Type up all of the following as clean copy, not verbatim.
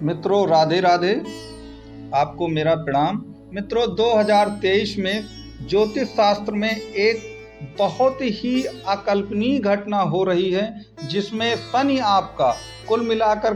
मित्रों राधे राधे। आपको मेरा प्रणाम। मित्रों 2023 में ज्योतिष शास्त्र में एक बहुत ही अकल्पनीय घटना हो रही है, जिसमें शनि आपका कुल मिलाकर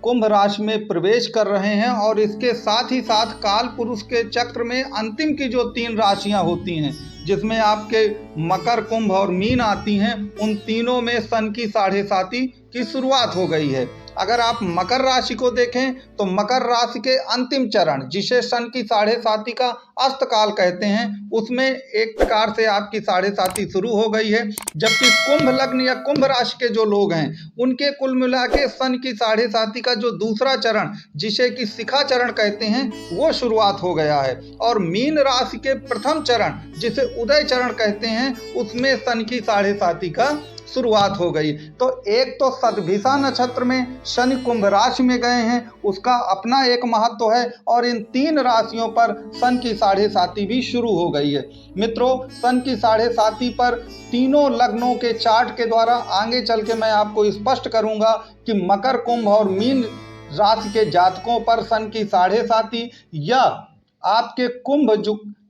कुंभ राशि में प्रवेश कर रहे हैं और इसके साथ ही साथ काल पुरुष के चक्र में अंतिम की जो 3 राशियां होती हैं, जिसमें आपके मकर, कुंभ और मीन आती हैं, उन तीनों में सन की 7.5 की शुरुआत हो गई है। अगर आप मकर राशि को देखें तो मकर राशि के अंतिम चरण, जिसे सन की 7.5 का अस्तकाल कहते हैं, उसमें एक प्रकार से आपकी 7.5 शुरू हो गई है। जबकि कुंभ लग्न या कुंभ राशि के जो लोग हैं, उनके कुल मिला के सन की 7.5 का जो दूसरा चरण, जिसे कि शिखा चरण कहते हैं, वो शुरुआत हो गया है। और मीन राशि के प्रथम चरण, जिसे उदय चरण कहते हैं, उसमें सन की 7.5 का शुरुआत हो गई। तो एक तो सतभिषा नक्षत्र में शनि कुंभ राशि में गए हैं, उसका अपना एक महत्व है, और इन 3 राशियों पर सन की 7.5 भी शुरू हो गई है। मित्रों, सन की 7.5 पर तीनों लग्नों के चार्ट के द्वारा आगे चल के मैं आपको स्पष्ट करूंगा कि मकर, कुंभ और मीन राशि के जातकों पर सन की 7.5 या आपके कुंभ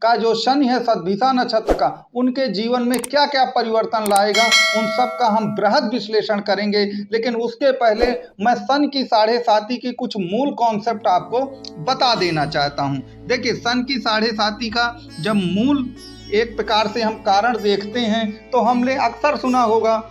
का जो शनि है सतभिषा नक्षत्र का, उनके जीवन में क्या क्या परिवर्तन लाएगा, उन सब का हम बृहद विश्लेषण करेंगे। लेकिन उसके पहले मैं सन की 7.5 की कुछ मूल कॉन्सेप्ट आपको बता देना चाहता हूं। देखिए, सन की 7.5 का जब मूल एक प्रकार से हम कारण देखते हैं तो हमने अक्सर सुना होगा,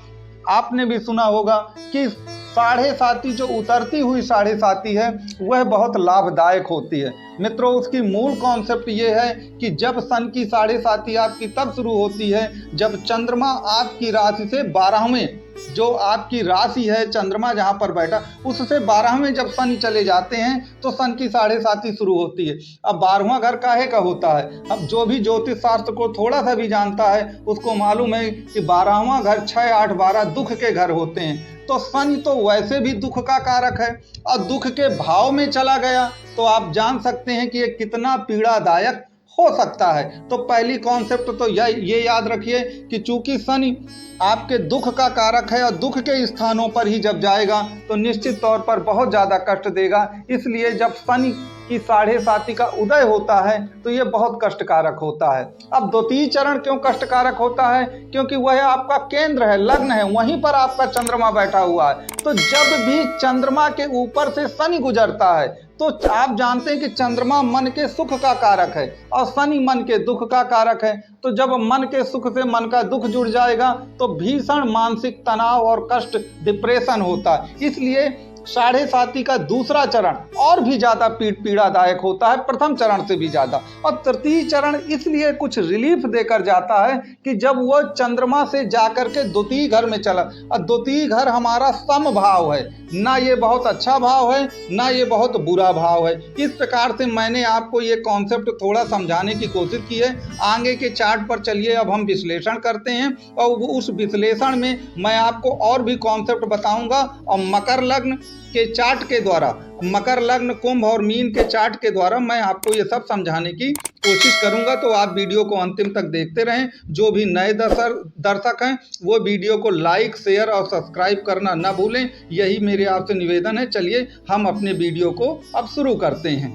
आपने भी सुना होगा कि 7.5 जो उतरती हुई 7.5 है वह बहुत लाभदायक होती है। मित्रों, उसकी मूल कॉन्सेप्ट ये है कि जब सन की 7.5 आपकी तब शुरू होती है जब चंद्रमा आपकी राशि से 12वें, जो आपकी राशि है चंद्रमा जहां पर बैठा, उससे 12वें जब शनि चले जाते हैं तो सन की 7.5 शुरू होती है। अब 12वां घर काहे का होता है? अब जो भी ज्योतिष शास्त्र को थोड़ा सा भी जानता है उसको मालूम है कि 12वां घर 6, 8, 12 दुख के घर होते हैं। तो शनि तो वैसे भी दुख का कारक है, और दुख के भाव में चला गया तो आप जान सकते हैं कि ये कितना पीड़ादायक हो सकता है। तो पहली कॉन्सेप्ट तो ये याद रखिए कि चूंकि शनि आपके दुख का कारक है और दुख के स्थानों पर ही जब जाएगा तो निश्चित तौर पर बहुत ज़्यादा कष्ट देगा। इसलिए जब शनि की 7.5 का उदय होता है तो ये बहुत कष्टकारक होता है। अब द्वितीय चरण क्यों कष्टकारक होता है? क्योंकि वह आपका केंद्र है, लग्न है, वहीं पर आपका चंद्रमा बैठा हुआ है। तो जब भी चंद्रमा के ऊपर से शनि गुजरता है तो आप जानते हैं कि चंद्रमा मन के सुख का कारक है और शनि मन के दुख का कारक है। तो जब मन के सुख से मन का दुख जुड़ जाएगा तो भीषण मानसिक तनाव और कष्ट, डिप्रेशन होता है। इसलिए 7.5 का दूसरा चरण और भी ज्यादा पीड़ादायक होता है, प्रथम चरण से भी ज्यादा। और तृतीय चरण इसलिए कुछ रिलीफ देकर जाता है कि जब वो चंद्रमा से जाकर के द्वितीय घर में चला, और द्वितीय घर हमारा समभाव है, ना ये बहुत अच्छा भाव है ना ये बहुत बुरा भाव है। इस प्रकार से मैंने आपको ये कॉन्सेप्ट थोड़ा समझाने की कोशिश की है। आगे के चार्ट पर चलिए अब हम विश्लेषण करते हैं, और उस विश्लेषण में मैं आपको और भी कॉन्सेप्ट बताऊंगा। और मकर लग्न के चार्ट के द्वारा, मकर लग्न, कुंभ और मीन के चार्ट के द्वारा मैं आपको ये सब समझाने की कोशिश करूंगा। तो आप वीडियो को अंतिम तक देखते रहें। जो भी नए दर्शक हैं वो वीडियो को लाइक, शेयर और सब्सक्राइब करना ना भूलें, यही मेरे आपसे निवेदन है। चलिए हम अपने वीडियो को अब शुरू करते हैं।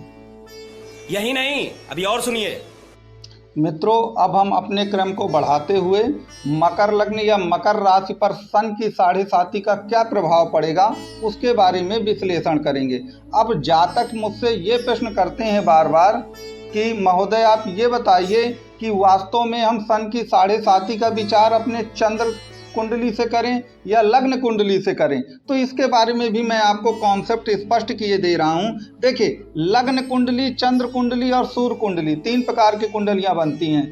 यही नहीं, अभी और सुनिए। मित्रों, अब हम अपने क्रम को बढ़ाते हुए मकर लग्न या मकर राशि पर सन की 7.5 का क्या प्रभाव पड़ेगा उसके बारे में विश्लेषण करेंगे। अब जातक मुझसे ये प्रश्न करते हैं बार बार कि महोदय आप ये बताइए कि वास्तव में हम सन की 7.5 का विचार अपने चंद्र कुंडली से करें या लग्न कुंडली से करें। तो इसके बारे में भी मैं आपको कॉन्सेप्ट स्पष्ट किए दे रहा हूं। देखिए, लग्न कुंडली, चंद्र कुंडली और सूर्य कुंडली 3 प्रकार की कुंडलियां बनती हैं।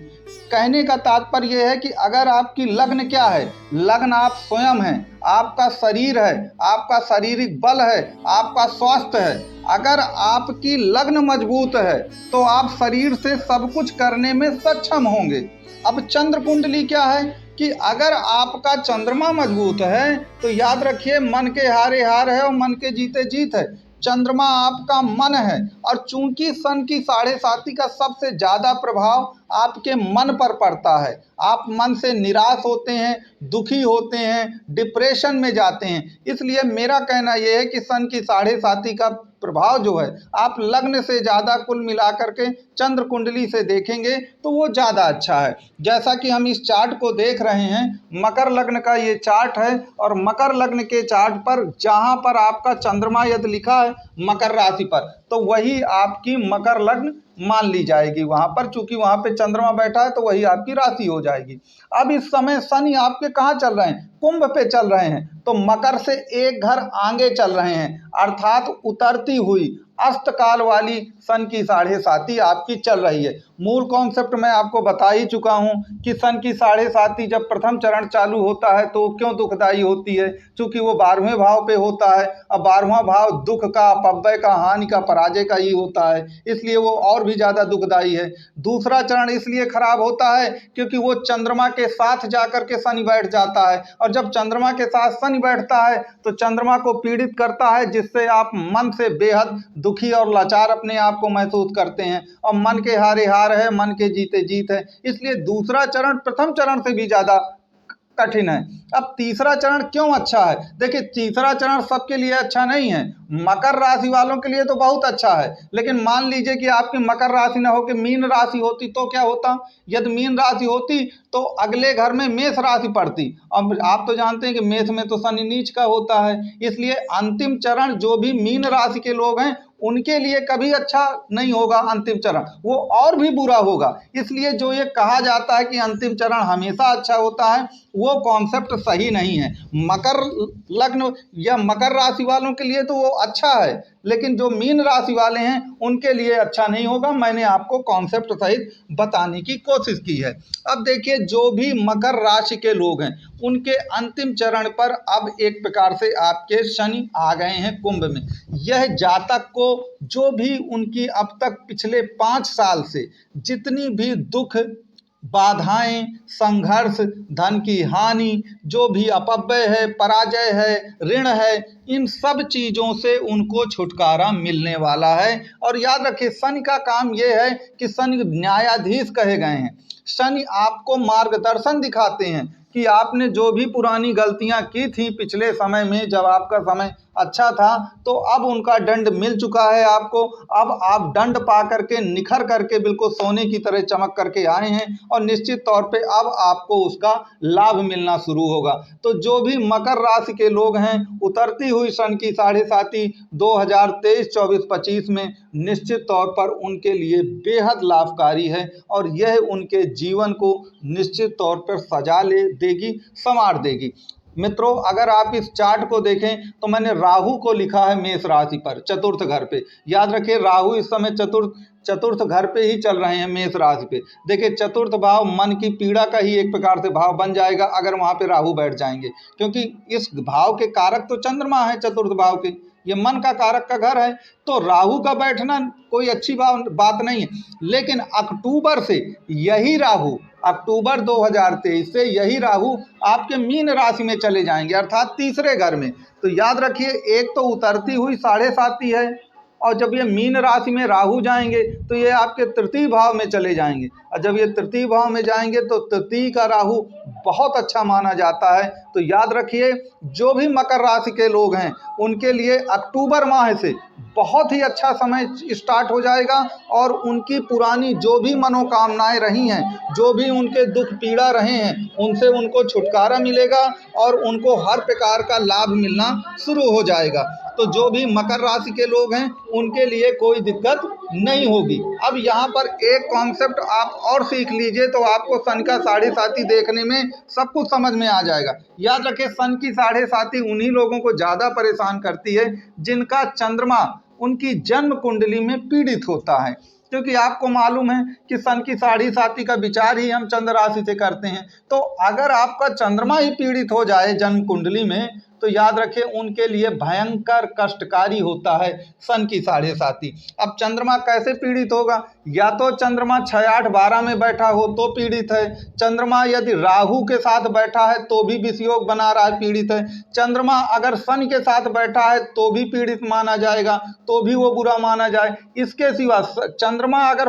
कहने का तात्पर्य यह है कि अगर आपकी लग्न क्या है, लग्न आप स्वयं हैं, आपका शरीर है, आपका शारीरिक बल है, आपका स्वास्थ्य है। अगर आपकी लग्न मजबूत है तो आप शरीर से सब कुछ करने में सक्षम होंगे। अब चंद्र कुंडली क्या है कि अगर आपका चंद्रमा मजबूत है तो याद रखिए मन के हारे हार है और मन के जीते जीत है। चंद्रमा आपका मन है, और चूंकि सन की 7.5 का सबसे ज्यादा प्रभाव आपके मन पर पड़ता है। आप मन से निराश होते हैं, दुखी होते हैं, डिप्रेशन में जाते हैं। इसलिए मेरा कहना यह है कि सन की साढ़े साती का प्रभाव जो है आप लग्न से ज़्यादा कुल मिलाकर के चंद्र कुंडली से देखेंगे तो वो ज़्यादा अच्छा है। जैसा कि हम इस चार्ट को देख रहे हैं, मकर लग्न का ये चार्ट है और मकर लग्न के चार्ट पर जहाँ पर आपका चंद्रमा यदि लिखा है मकर राशि पर, तो वही आपकी मकर लग्न मान ली जाएगी वहाँ पर, चूंकि वहाँ पे चंद्रमा बैठा है तो वही आपकी राशि हो जाएगी। अब इस समय शनि आपके कहाँ चल रहे हैं? कुंभ पे चल रहे हैं, तो मकर से एक घर आगे चल रहे हैं, अर्थात उतरती हुई अस्तकाल वाली सन की साढ़े साती आपकी चल रही है। मूल कॉन्सेप्ट मैं आपको बता ही चुका हूं कि सन की साढ़े साती जब प्रथम चरण चालू होता है तो क्यों दुखदाई होती है, क्योंकि वो 12वें भाव पे होता है। अब 12वां भाव दुख का, अपव्यय का, हानि का, पराजय का ही होता है, इसलिए वो और भी ज़्यादा दुखदाई है। दूसरा चरण इसलिए खराब होता है क्योंकि वो चंद्रमा के साथ जाकर के शनि बैठ जाता है, और जब चंद्रमा के साथ शनि बैठता है तो चंद्रमा को पीड़ित करता है, जिससे आप मन से बेहद दुखी और लाचार अपने आप को महसूस करते हैं, और मन के हारे हार है, मन के जीते जीत है। इसलिए दूसरा चरण प्रथम चरण से भी ज़्यादा कठिन है। अब तीसरा चरण क्यों अच्छा है? देखिए, तीसरा चरण सबके लिए अच्छा नहीं है। मकर राशि वालों के लिए तो बहुत अच्छा है, लेकिन मान लीजिए कि आपकी मकर राशि ना हो कि मीन राशि होती तो क्या होता? यदि मीन राशि होती तो अगले घर में मेष राशि पड़ती। अब आप तो जानते हैं कि मेष में तो शनि नीच का होता है, इसलिए अंतिम चरण जो भी मीन राशि के लोग हैं उनके लिए कभी अच्छा नहीं होगा। अंतिम चरण वो और भी बुरा होगा। इसलिए जो ये कहा जाता है कि अंतिम चरण हमेशा अच्छा होता है, वो कॉन्सेप्ट सही नहीं है। मकर लग्न या मकर राशि वालों के लिए तो वो अच्छा है, लेकिन जो मीन राशि वाले हैं उनके लिए अच्छा नहीं होगा। मैंने आपको कॉन्सेप्ट सहित बताने की कोशिश की है। अब देखिए, जो भी मकर राशि के लोग हैं उनके अंतिम चरण पर अब एक प्रकार से आपके शनि आ गए हैं कुंभ में। यह जातक को जो भी उनकी अब तक पिछले 5 साल से जितनी भी दुख, बाधाएं, संघर्ष, धन की हानि, जो भी अपव्यय है, पराजय है, ऋण है, इन सब चीज़ों से उनको छुटकारा मिलने वाला है। और याद रखिए, शनि का काम यह है कि शनि न्यायाधीश कहे गए हैं। शनि आपको मार्गदर्शन दिखाते हैं कि आपने जो भी पुरानी गलतियां की थी पिछले समय में, जब आपका समय अच्छा था, तो अब उनका दंड मिल चुका है आपको। अब आप दंड पा करके निखर करके बिल्कुल सोने की तरह चमक करके आए हैं, और निश्चित तौर पे अब आपको उसका लाभ मिलना शुरू होगा। तो जो भी मकर राशि के लोग हैं, उतरती हुई सन की साढ़े साती 2023-24-25 में निश्चित तौर पर उनके लिए बेहद लाभकारी है, और यह उनके जीवन को निश्चित तौर पर सजा ले देगी, संवार देगी। मित्रों, अगर आप इस चार्ट को देखें तो मैंने राहु को लिखा है मेष राशि पर, चतुर्थ घर पे। याद रखिए, राहु इस समय चतुर्थ घर पे ही चल रहे हैं, मेष राशि पे। देखिए, चतुर्थ भाव मन की पीड़ा का ही एक प्रकार से भाव बन जाएगा अगर वहाँ पे राहु बैठ जाएंगे, क्योंकि इस भाव के कारक तो चंद्रमा है, चतुर्थ भाव के, ये मन का कारक का घर है। तो राहु का बैठना कोई अच्छी बात नहीं है। लेकिन अक्टूबर से यही राहु, अक्टूबर 2023 से यही राहु आपके मीन राशि में चले जाएंगे, अर्थात तीसरे घर में। तो याद रखिए, एक तो उतरती हुई साढ़े साती है, और जब ये मीन राशि में राहु जाएंगे तो ये आपके तृतीय भाव में चले जाएंगे, और जब ये तृतीय भाव में जाएंगे तो तृतीय का राहु बहुत अच्छा माना जाता है। तो याद रखिए, जो भी मकर राशि के लोग हैं उनके लिए अक्टूबर माह से बहुत ही अच्छा समय स्टार्ट हो जाएगा, और उनकी पुरानी जो भी मनोकामनाएं रही हैं, जो भी उनके दुख पीड़ा रहे हैं, उनसे उनको छुटकारा मिलेगा और उनको हर प्रकार का लाभ मिलना शुरू हो जाएगा। तो जो भी मकर राशि के लोग हैं उनके लिए कोई दिक्कत नहीं होगी। अब यहाँ पर एक कॉन्सेप्ट आप और सीख लीजिए तो आपको सन का साढ़े साती देखने में सब कुछ समझ में आ जाएगा। याद रखें, सन की साढ़े साती उन्हीं लोगों को ज़्यादा परेशान करती है जिनका चंद्रमा उनकी जन्म कुंडली में पीड़ित होता है, क्योंकि आपको मालूम है कि सन की साढ़े साती का विचार ही हम चंद्र राशि से करते हैं। तो अगर आपका चंद्रमा ही पीड़ित हो जाए जन्म कुंडली में, तो याद रखें उनके लिए भयंकर कष्टकारी होता है सन की साढ़े साती। अब चंद्रमा कैसे पीड़ित होगा? या तो चंद्रमा 6, 8, 12 में बैठा हो तो पीड़ित है। चंद्रमा यदि राहु के साथ बैठा है तो भी विषयोग बना रहा है, पीड़ित है। चंद्रमा अगर शनि के साथ बैठा है तो भी पीड़ित माना जाएगा, तो भी वो बुरा माना जाए। इसके सिवा चंद्रमा अगर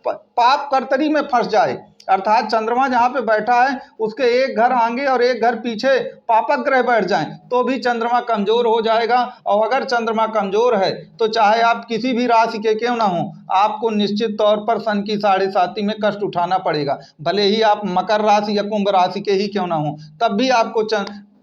पाप कर्तरी में फंस जाए, अर्थात चंद्रमा जहाँ पे बैठा है उसके एक घर आगे और एक घर पीछे पापक ग्रह बैठ जाएं तो भी चंद्रमा कमजोर हो जाएगा। और अगर चंद्रमा कमजोर है तो चाहे आप किसी भी राशि के क्यों ना हो, आपको निश्चित तौर पर सन की 7.5 में कष्ट उठाना पड़ेगा। भले ही आप मकर राशि या कुंभ राशि के ही क्यों ना हो, तब भी आपको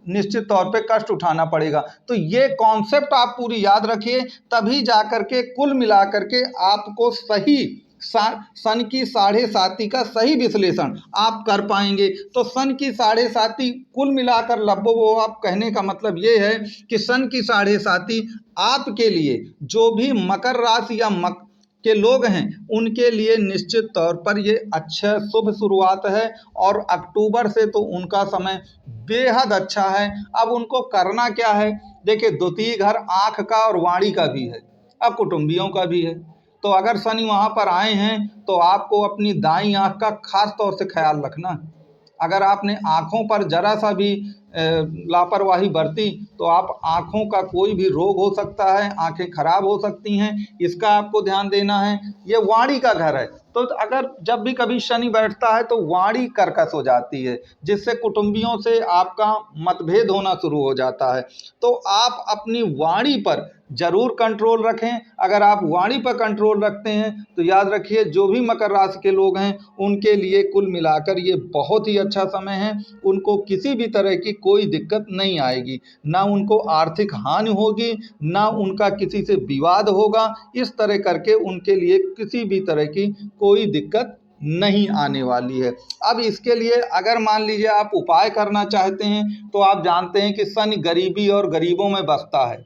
निश्चित तौर पे कष्ट उठाना पड़ेगा। तो ये कॉन्सेप्ट आप पूरी याद रखिए, तभी जाकर के कुल मिलाकर के आपको सही सन की 7.5 का सही विश्लेषण आप कर पाएंगे। तो सन की 7.5 कुल मिलाकर वो आप कहने का मतलब ये है कि सन की 7.5 आपके लिए जो भी मकर राशि या के लोग हैं उनके लिए निश्चित तौर पर ये अच्छा शुभ शुरुआत है। और अक्टूबर से तो उनका समय बेहद अच्छा है। अब उनको करना क्या है, देखिए द्वितीय घर आँख का और वाणी का भी है, अब कुटुंबियों का भी है। तो अगर शनि वहाँ पर आए हैं तो आपको अपनी दाईं आँख का खास तौर से ख्याल रखना। अगर आपने आँखों पर जरा सा भी लापरवाही बरती तो आप आँखों का कोई भी रोग हो सकता है, आँखें खराब हो सकती हैं, इसका आपको ध्यान देना है। ये वाणी का घर है, तो अगर जब भी कभी शनि बैठता है तो वाणी कर्कश हो जाती है, जिससे कुटुंबियों से आपका मतभेद होना शुरू हो जाता है। तो आप अपनी वाणी पर जरूर कंट्रोल रखें। अगर आप वाणी पर कंट्रोल रखते हैं तो याद रखिए जो भी मकर राशि के लोग हैं उनके लिए कुल मिलाकर ये बहुत ही अच्छा समय है। उनको किसी भी तरह की कोई दिक्कत नहीं आएगी, ना उनको आर्थिक हानि होगी, ना उनका किसी से विवाद होगा। इस तरह करके उनके लिए किसी भी तरह की कोई दिक्कत नहीं आने वाली है। अब इसके लिए अगर मान लीजिए आप उपाय करना चाहते हैं तो आप जानते हैं कि शनि गरीबी और गरीबों में बसता है।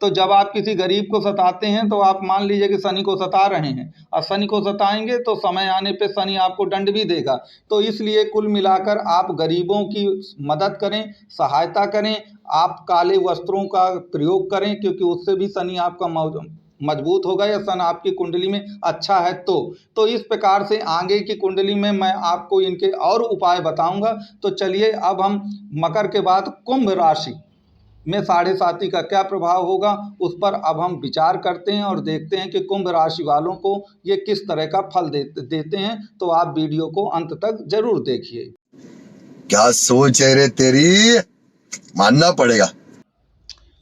तो जब आप किसी गरीब को सताते हैं तो आप मान लीजिए कि शनि को सता रहे हैं, और शनि को सताएंगे तो समय आने पे शनि आपको दंड भी देगा। तो इसलिए कुल मिलाकर आप गरीबों की मदद करें, सहायता करें, आप काले वस्त्रों का प्रयोग करें, क्योंकि उससे भी शनि आपका मजबूत होगा या सन आपकी कुंडली में अच्छा है। तो इस प्रकार से आगे की कुंडली में मैं आपको इनके और उपाय बताऊंगा। तो चलिए अब हम मकर के बाद कुंभ राशि में 7.5 का क्या प्रभाव होगा उस पर अब हम विचार करते हैं और देखते हैं कि कुंभ राशि वालों को ये किस तरह का फल देते हैं। तो आप वीडियो को अंत तक जरूर देखिए। क्या सोच है रे तेरी, मानना पड़ेगा।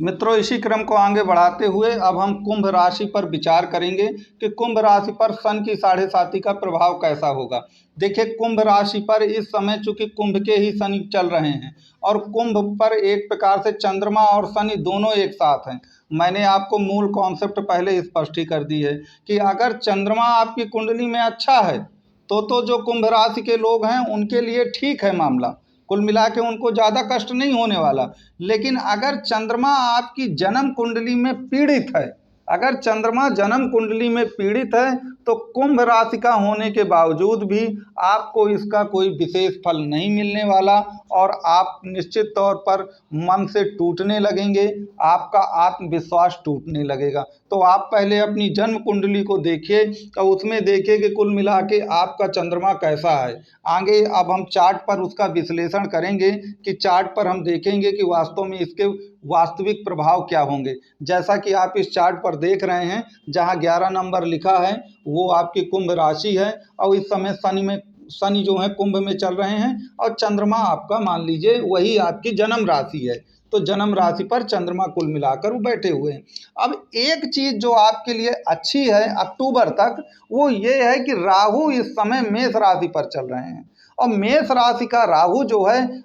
मित्रों, इसी क्रम को आगे बढ़ाते हुए अब हम कुंभ राशि पर विचार करेंगे कि कुंभ राशि पर सन की 7.5 का प्रभाव कैसा होगा। देखिए, कुंभ राशि पर इस समय चूंकि कुंभ के ही शनि चल रहे हैं और कुंभ पर एक प्रकार से चंद्रमा और शनि दोनों एक साथ हैं। मैंने आपको मूल कॉन्सेप्ट पहले स्पष्ट ही कर दी है कि अगर चंद्रमा आपकी कुंडली में अच्छा है तो जो कुंभ राशि के लोग हैं उनके लिए ठीक है मामला, कुल मिला के उनको ज़्यादा कष्ट नहीं होने वाला। लेकिन अगर चंद्रमा आपकी जन्म कुंडली में पीड़ित है, अगर चंद्रमा जन्म कुंडली में पीड़ित है तो कुंभ राशि का होने के बावजूद भी आपको इसका कोई विशेष फल नहीं मिलने वाला और आप निश्चित तौर पर मन से टूटने लगेंगे, आपका आत्मविश्वास टूटने लगेगा। तो आप पहले अपनी जन्म कुंडली को देखिए, तो उसमें देखिए कि कुल मिला के आपका चंद्रमा कैसा है। आगे अब हम चार्ट पर उसका विश्लेषण करेंगे कि चार्ट पर हम देखेंगे कि वास्तव में इसके वास्तविक प्रभाव क्या होंगे। जैसा कि आप इस चार्ट पर देख रहे हैं, जहां 11 नंबर लिखा है वो आपकी कुंभ राशि है और इस समय शनि जो है कुंभ में चल रहे हैं और चंद्रमा आपका मान लीजिए वही आपकी जन्म राशि है। तो जन्म राशि पर चंद्रमा कुल मिलाकर वो बैठे हुए हैं। अब एक चीज जो आपके लिए अच्छी है अक्टूबर तक, वो ये है कि राहु इस समय मेष राशि पर चल रहे हैं और मेष राशि का राहु जो है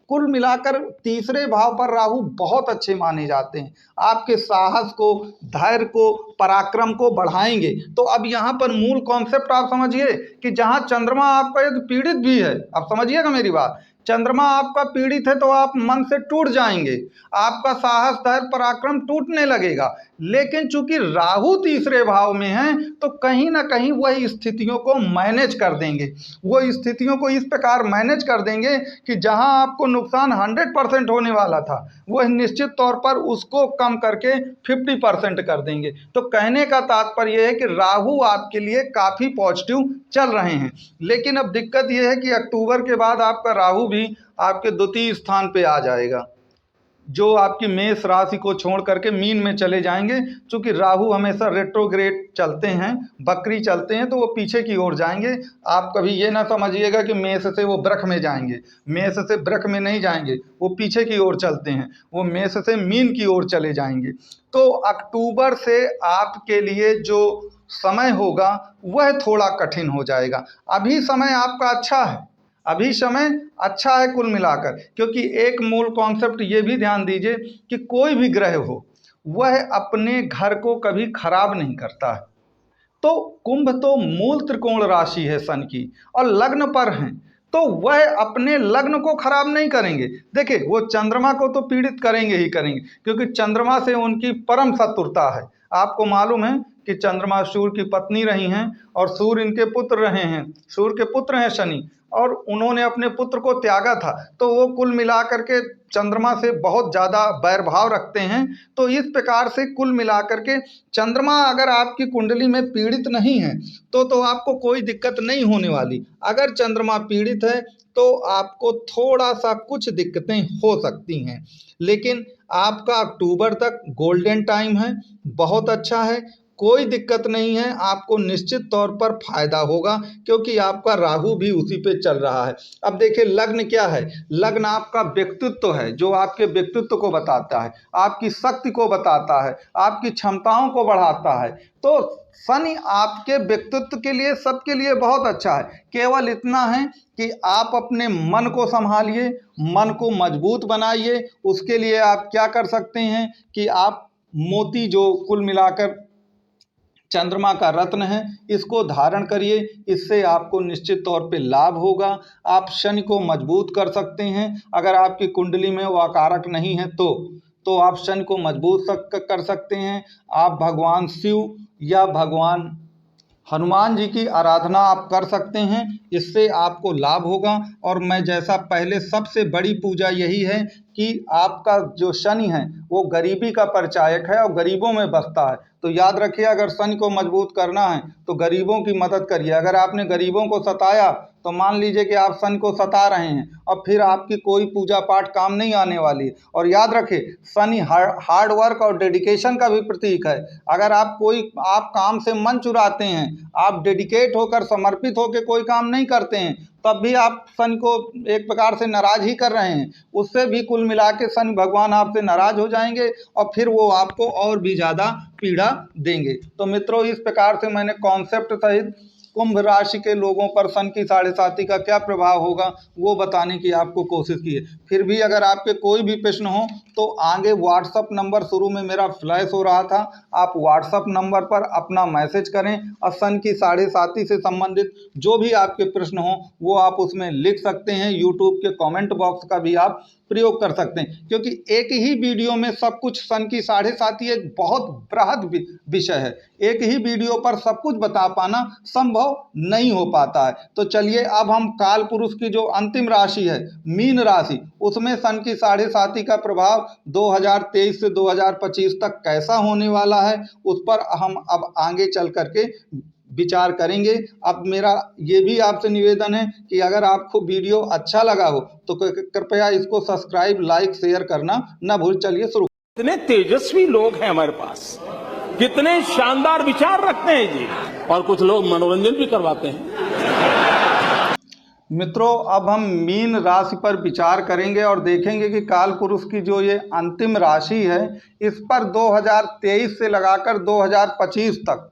कुल मिलाकर तीसरे भाव पर राहु बहुत अच्छे माने जाते हैं, आपके साहस को, धैर्य को, पराक्रम को बढ़ाएंगे। तो अब यहाँ पर मूल कॉन्सेप्ट आप समझिए कि जहाँ चंद्रमा आपका यदि पीड़ित भी है, आप समझिएगा मेरी बात, चंद्रमा आपका पीड़ित है तो आप मन से टूट जाएंगे, आपका साहस, धैर्य, पराक्रम टूटने लगेगा। लेकिन चूंकि राहु तीसरे भाव में है तो कहीं ना कहीं वह स्थितियों को मैनेज कर देंगे, वो स्थितियों को इस प्रकार मैनेज कर देंगे कि जहां आपको नुकसान 100% होने वाला था वह निश्चित तौर पर उसको कम करके 50% कर देंगे। तो कहने का तात्पर्य यह है कि राहु आपके लिए काफ़ी पॉजिटिव चल रहे हैं। लेकिन अब दिक्कत यह है कि अक्टूबर के बाद आपका राहु भी आपके द्वितीय स्थान पे आ जाएगा। जो आपकी मेष राशि को छोड़ करके मीन में चले जाएंगे। चूंकि राहु हमेशा रेट्रोग्रेड चलते हैं, बकरी चलते हैं, तो वो पीछे की ओर जाएंगे। आप कभी ये ना समझिएगा कि मेष से वो वृष में जाएंगे, मेष से वृष में नहीं जाएंगे, वो पीछे की ओर चलते हैं, वो मेष से मीन की ओर चले जाएंगे। तो अक्टूबर से आपके लिए जो समय होगा वह थोड़ा कठिन हो जाएगा। अभी समय आपका अच्छा है, अभी समय अच्छा है कुल मिलाकर, क्योंकि एक मूल कॉन्सेप्ट ये भी ध्यान दीजिए कि कोई भी ग्रह हो वह अपने घर को कभी खराब नहीं करता है। तो कुंभ तो मूल त्रिकोण राशि है सन की, और लग्न पर हैं, तो वह अपने लग्न को खराब नहीं करेंगे। देखिए, वो चंद्रमा को तो पीड़ित करेंगे ही करेंगे, क्योंकि चंद्रमा से उनकी परम शत्रुता है। आपको मालूम है कि चंद्रमा सूर्य की पत्नी रही हैं और सूर्य इनके पुत्र रहे हैं, सूर्य के पुत्र हैं शनि, और उन्होंने अपने पुत्र को त्यागा था। तो वो कुल मिलाकर के चंद्रमा से बहुत ज़्यादा वैरभाव रखते हैं। तो इस प्रकार से कुल मिलाकर के चंद्रमा अगर आपकी कुंडली में पीड़ित नहीं है तो आपको कोई दिक्कत नहीं होने वाली। अगर चंद्रमा पीड़ित है तो आपको थोड़ा सा कुछ दिक्कतें हो सकती हैं, लेकिन आपका अक्टूबर तक गोल्डन टाइम है, बहुत अच्छा है, कोई दिक्कत नहीं है। आपको निश्चित तौर पर फायदा होगा, क्योंकि आपका राहु भी उसी पे चल रहा है। अब देखिए, लग्न क्या है? लग्न आपका व्यक्तित्व है, जो आपके व्यक्तित्व को बताता है, आपकी शक्ति को बताता है, आपकी क्षमताओं को बढ़ाता है। तो शनि आपके व्यक्तित्व के लिए, सबके लिए बहुत अच्छा है। केवल इतना है कि आप अपने मन को संभालिए, मन को मजबूत बनाइए। उसके लिए आप क्या कर सकते हैं कि आप मोती, जो कुल मिलाकर चंद्रमा का रत्न है, इसको धारण करिए। इससे आपको निश्चित तौर पे लाभ होगा। आप शनि को मजबूत कर सकते हैं। अगर आपकी कुंडली में वो अकारक नहीं है तो आप शनि को मजबूत कर सकते हैं। आप भगवान शिव या भगवान हनुमान जी की आराधना आप कर सकते हैं, इससे आपको लाभ होगा। और मैं जैसा पहले, सबसे बड़ी पूजा यही है कि आपका जो शनि है वो गरीबी का परिचायक है और गरीबों में बसता है। तो याद रखिए, अगर शनि को मजबूत करना है तो गरीबों की मदद करिए। अगर आपने गरीबों को सताया तो मान लीजिए कि आप शनि को सता रहे हैं, और फिर आपकी कोई पूजा पाठ काम नहीं आने वाली है। और याद रखिए, शनि हार्ड वर्क और डेडिकेशन का भी प्रतीक है। अगर आप काम से मन चुराते हैं, आप डेडिकेट होकर, समर्पित होकर कोई काम नहीं करते हैं, तब भी आप शनि को एक प्रकार से नाराज ही कर रहे हैं। उससे भी कुल मिला के शनि भगवान आपसे नाराज हो जाएंगे और फिर वो आपको और भी ज़्यादा पीड़ा देंगे। तो मित्रों, इस प्रकार से मैंने कॉन्सेप्ट सहित कुंभ राशि के लोगों पर सन की 7.5 का क्या प्रभाव होगा वो बताने की आपको कोशिश की है। फिर भी अगर आपके कोई भी प्रश्न हो तो आगे व्हाट्सअप नंबर शुरू में मेरा फ्लैश हो रहा था, आप व्हाट्सअप नंबर पर अपना मैसेज करें और सन की 7.5 से संबंधित जो भी आपके प्रश्न हो वो आप उसमें लिख सकते हैं। यूट्यूब के कमेंट बॉक्स का भी आप प्रयोग कर सकते हैं, क्योंकि एक ही वीडियो में सब कुछ, सन की 7.5 एक बहुत बृहद विषय है, एक ही वीडियो पर सब कुछ बता पाना संभव नहीं हो पाता है। तो चलिए, अब हम काल पुरुष की जो अंतिम राशि है मीन राशि, उसमें सन की 7.5 का प्रभाव 2023 से 2025 तक कैसा होने वाला है उस पर हम अब आगे चल करके विचार करेंगे। अब मेरा ये भी आपसे निवेदन है कि अगर आपको वीडियो अच्छा लगा हो तो कृपया इसको सब्सक्राइब, लाइक, शेयर करना न भूल। चलिए शुरू। कितने तेजस्वी लोग हैं हमारे पास, कितने शानदार विचार रखते हैं जी, और कुछ लोग मनोरंजन भी करवाते हैं। मित्रों, अब हम मीन राशि पर विचार करेंगे और देखेंगे कि काल पुरुष की जो ये अंतिम राशि है इस पर 2023 से लगाकर 2025 तक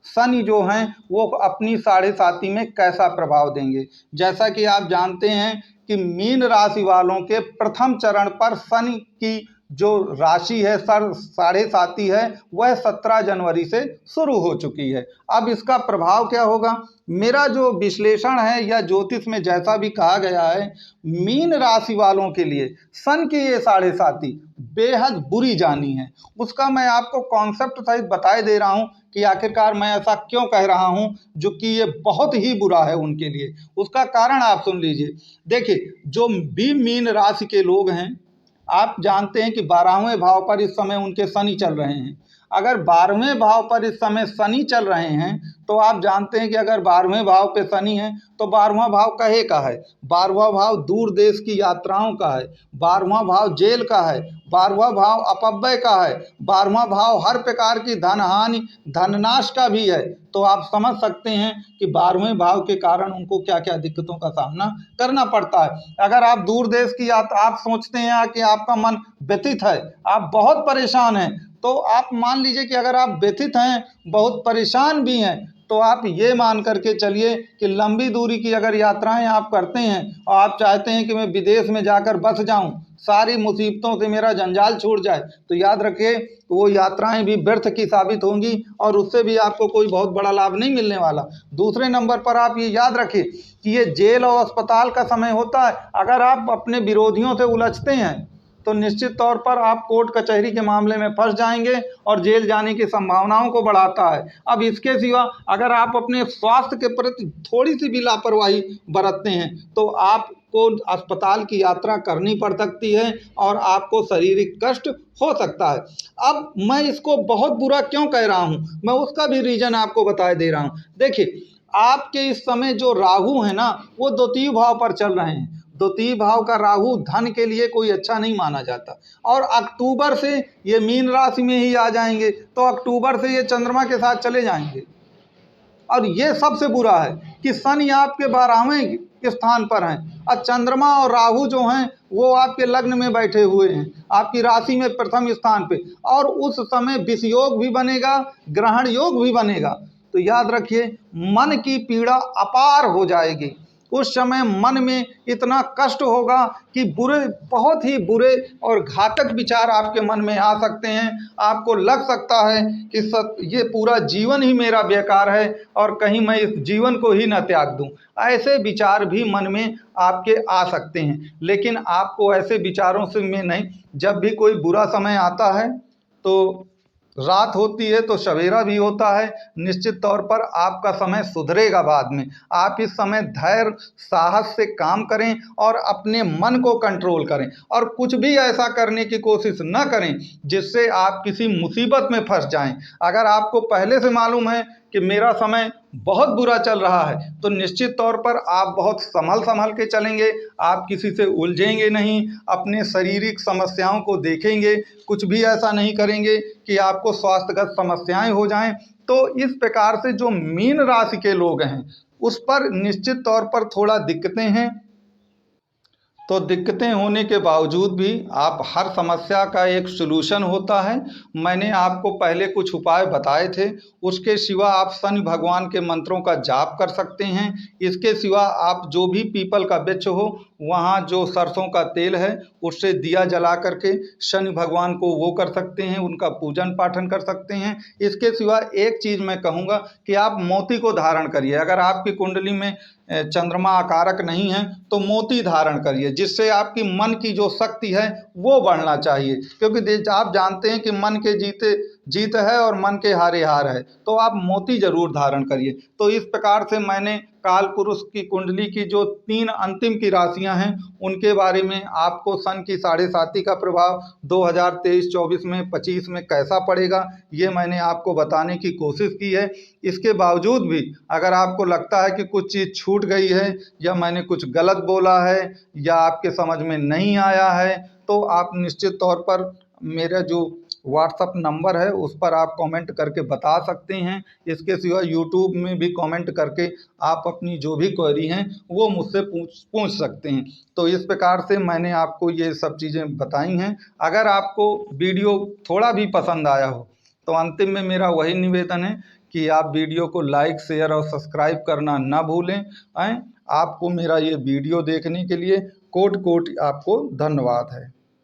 शनि जो हैं वो अपनी 7.5 में कैसा प्रभाव देंगे। जैसा कि आप जानते हैं कि मीन राशि वालों के प्रथम चरण पर शनि की जो राशि है 7.5 है वह 17 जनवरी से शुरू हो चुकी है। अब इसका प्रभाव क्या होगा? मेरा जो विश्लेषण है या ज्योतिष में जैसा भी कहा गया है, मीन राशि वालों के लिए सन की ये 7.5 बेहद बुरी जानी है। उसका मैं आपको कॉन्सेप्ट सहित बताए दे रहा हूँ कि आखिरकार मैं ऐसा क्यों कह रहा हूँ, जो कि ये बहुत ही बुरा है उनके लिए। उसका कारण आप सुन लीजिए। देखिए, जो भी मीन राशि के लोग हैं, आप जानते हैं कि 12वें भाव पर इस समय उनके शनि चल रहे हैं। अगर 12वें भाव पर इस समय शनि चल रहे हैं तो आप जानते हैं कि अगर 12वें भाव पे शनि है तो 12वां भाव कहे का है, 12वां भाव दूर देश की यात्राओं का है, 12वां भाव जेल का है, 12वां भाव अपव्यय का है, 12वां भाव हर प्रकार की धन हानि धननाश का भी है। तो आप समझ सकते हैं कि 12वें भाव के कारण उनको क्या क्या दिक्कतों का सामना करना पड़ता है। अगर आप दूर देश की यात्रा, आप सोचते हैं कि आपका मन व्यथित है, आप बहुत परेशान हैं, तो आप मान लीजिए कि अगर आप व्यथित हैं, बहुत परेशान भी हैं, तो आप ये मान करके चलिए कि लंबी दूरी की अगर यात्राएं आप करते हैं और आप चाहते हैं कि मैं विदेश में जाकर बस जाऊं, सारी मुसीबतों से मेरा जंजाल छूट जाए, तो याद रखिए वो यात्राएं भी व्यर्थ की साबित होंगी और उससे भी आपको कोई बहुत बड़ा लाभ नहीं मिलने वाला। दूसरे नंबर पर आप ये याद रखिए कि ये जेल और अस्पताल का समय होता है। अगर आप अपने विरोधियों से उलझते हैं तो निश्चित तौर पर आप कोर्ट कचहरी के मामले में फंस जाएंगे और जेल जाने की संभावनाओं को बढ़ाता है। अब इसके सिवा अगर आप अपने स्वास्थ्य के प्रति थोड़ी सी भी लापरवाही बरतते हैं तो आपको अस्पताल की यात्रा करनी पड़ सकती है और आपको शारीरिक कष्ट हो सकता है। अब मैं इसको बहुत बुरा क्यों कह रहा हूँ, मैं उसका भी रीजन आपको बता दे रहा हूँ। देखिए, आपके इस समय जो राहु है ना, वो द्वितीय भाव पर चल रहे हैं। द्वितीय भाव का राहु धन के लिए कोई अच्छा नहीं माना जाता और अक्टूबर से ये मीन राशि में ही आ जाएंगे, तो अक्टूबर से ये चंद्रमा के साथ चले जाएंगे। और ये सबसे बुरा है कि शनि आपके 12वें स्थान पर हैं और चंद्रमा और राहु जो हैं वो आपके लग्न में बैठे हुए हैं, आपकी राशि में प्रथम स्थान पे, और उस समय विष योग भी बनेगा, ग्रहण योग भी बनेगा। तो याद रखिए, मन की पीड़ा अपार हो जाएगी। उस समय मन में इतना कष्ट होगा कि बुरे, बहुत ही बुरे और घातक विचार आपके मन में आ सकते हैं। आपको लग सकता है कि ये पूरा जीवन ही मेरा बेकार है और कहीं मैं इस जीवन को ही न त्याग दूं। ऐसे विचार भी मन में आपके आ सकते हैं, लेकिन आपको ऐसे विचारों से में नहीं, जब भी कोई बुरा समय आता है तो रात होती है तो सवेरा भी होता है। निश्चित तौर पर आपका समय सुधरेगा बाद में। आप इस समय धैर्य साहस से काम करें और अपने मन को कंट्रोल करें और कुछ भी ऐसा करने की कोशिश न करें जिससे आप किसी मुसीबत में फंस जाएं। अगर आपको पहले से मालूम है कि मेरा समय बहुत बुरा चल रहा है तो निश्चित तौर पर आप बहुत संभल के चलेंगे, आप किसी से उलझेंगे नहीं, अपने शारीरिक समस्याओं को देखेंगे, कुछ भी ऐसा नहीं करेंगे कि आपको स्वास्थ्यगत समस्याएं हो जाएं। तो इस प्रकार से जो मीन राशि के लोग हैं उस पर निश्चित तौर पर थोड़ा दिक्कतें हैं। तो दिक्कतें होने के बावजूद भी आप हर समस्या का एक सलूशन होता है। मैंने आपको पहले कुछ उपाय बताए थे, उसके सिवा आप शनि भगवान के मंत्रों का जाप कर सकते हैं। इसके सिवा आप जो भी पीपल का वृक्ष हो वहाँ जो सरसों का तेल है उससे दिया जला करके शनि भगवान को वो कर सकते हैं, उनका पूजन पाठन कर सकते हैं। इसके सिवा एक चीज़ मैं कहूँगा कि आप मोती को धारण करिए। अगर आपकी कुंडली में चंद्रमा आकारक नहीं है तो मोती धारण करिए, जिससे आपकी मन की जो शक्ति है वो बढ़ना चाहिए, क्योंकि आप जानते हैं कि मन के जीते जीत है और मन के हारे हार है। तो आप मोती जरूर धारण करिए। तो इस प्रकार से मैंने काल पुरुष की कुंडली की जो 3 अंतिम की राशियां हैं उनके बारे में आपको सन की 7.5 का प्रभाव 2023-24 में 25 में कैसा पड़ेगा ये मैंने आपको बताने की कोशिश की है। इसके बावजूद भी अगर आपको लगता है कि कुछ चीज़ छूट गई है या मैंने कुछ गलत बोला है या आपके समझ में नहीं आया है तो आप निश्चित तौर पर मेरा जो व्हाट्सअप नंबर है उस पर आप कमेंट करके बता सकते हैं। इसके सिवा यूट्यूब में भी कमेंट करके आप अपनी जो भी क्वेरी हैं वो मुझसे पूछ सकते हैं। तो इस प्रकार से मैंने आपको ये सब चीज़ें बताई हैं। अगर आपको वीडियो थोड़ा भी पसंद आया हो तो अंतिम में मेरा वही निवेदन है कि आप वीडियो को लाइक शेयर और सब्सक्राइब करना ना भूलें। आपको मेरा ये वीडियो देखने के लिए कोटि कोटि आपको धन्यवाद है।